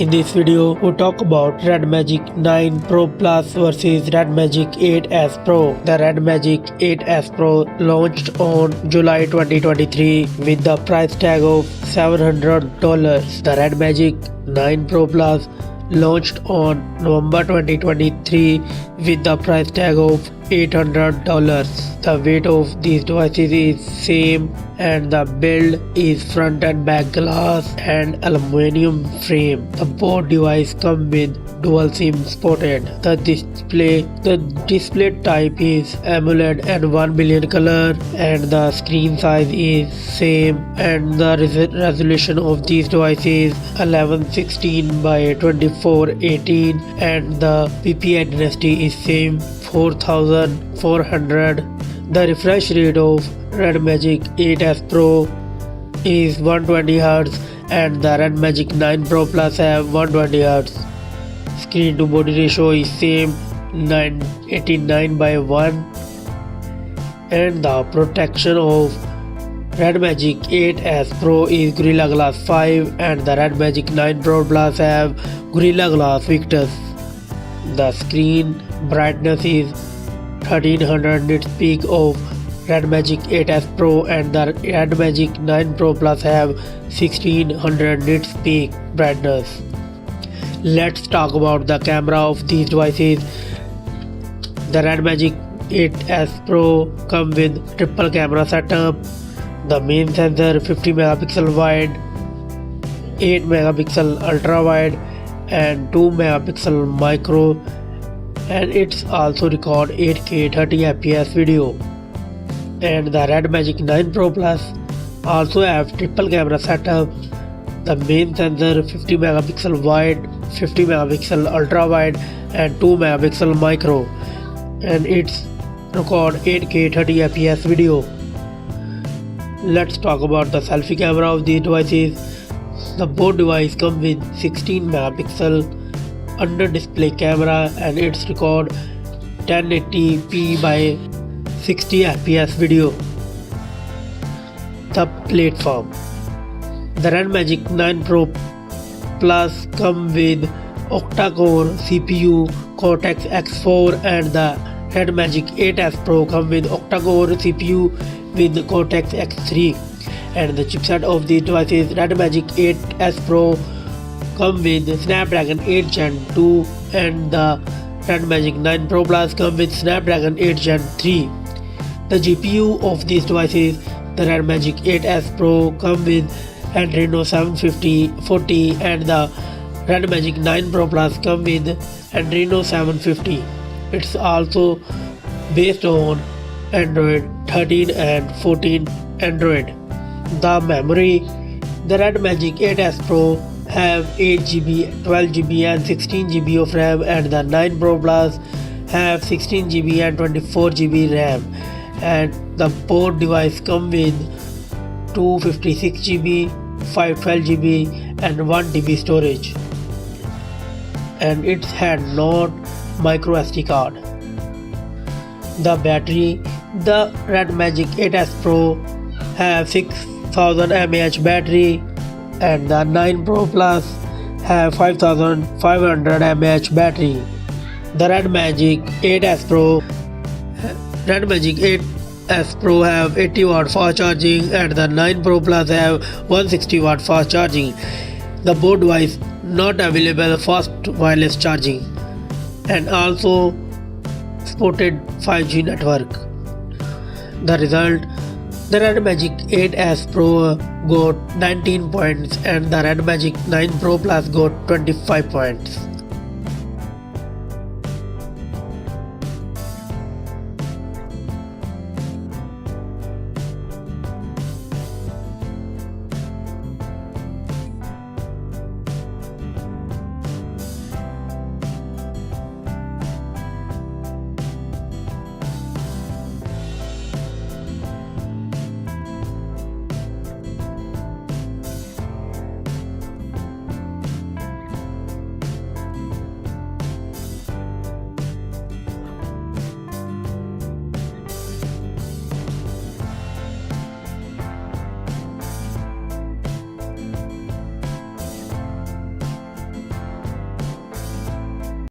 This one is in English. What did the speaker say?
In this video, we talk about Red Magic 9 Pro Plus versus Red Magic 8S Pro. The Red Magic 8S Pro launched on July 2023 with the price tag of $700. The Red Magic 9 Pro Plus launched on November 2023 with the price tag of $800. The weight of these devices is same and the build is front and back glass and aluminum frame. The both device come with dual SIM supported. The display type is AMOLED and 1 billion color, and the screen size is same, and the resolution of these devices 1116 by 2418, and the PPI density is same 4400. The refresh rate of Red Magic 8S Pro is 120Hz and the Red Magic 9 Pro Plus have 120Hz. Screen to body ratio is same 989 by 1, and the protection of Red Magic 8S Pro is Gorilla Glass 5 and the Red Magic 9 Pro Plus have Gorilla Glass Victus. The screen brightness is 1300 nits peak of Red Magic 8S Pro and the Red Magic 9 Pro Plus have 1600 nits peak brightness. Let's talk about the camera of these devices. The Red Magic 8S Pro come with triple camera setup. The main sensor 50 megapixel wide, 8 megapixel ultra wide and 2 megapixel micro, and it's also record 8K 30fps video. And the Red Magic 9 Pro Plus also have triple camera setup. The main sensor 50 megapixel wide, 50 megapixel ultra wide and 2 megapixel micro, and it's record 8K 30fps video. Let's talk about the selfie camera of these devices. The both device come with 16 megapixel under display camera and it's record 1080p by 60 fps video. The platform. The Red Magic 9 Pro Plus come with octa-core CPU Cortex X4 and the Red Magic 8S Pro come with octa-core CPU with Cortex X3. And the chipset of these devices, Red Magic 8S Pro come with Snapdragon 8 Gen 2 and the Red Magic 9 Pro Plus come with Snapdragon 8 Gen 3. The GPU of these devices, the Red Magic 8S Pro come with Adreno 750/40 and the Red Magic 9 Pro Plus come with Adreno 750. It's also based on Android 13 and 14 Android. The memory, the Red Magic 8S Pro have 8GB, 12GB and 16GB of RAM, and the 9 Pro Plus have 16GB and 24GB RAM, and the both device come with 256GB, 512GB and 1TB storage, and it had not micro SD card. The battery, the Red Magic 8S Pro have 6000 mAh battery and the 9 Pro Plus have 5500 mAh battery. The Red Magic 8S Pro have 80 watt fast charging and the 9 Pro Plus have 160 watt fast charging. The both device not available fast wireless charging and also supported 5G network. The result, the Red Magic 8S Pro got 19 points and the Red Magic 9 Pro Plus got 25 points.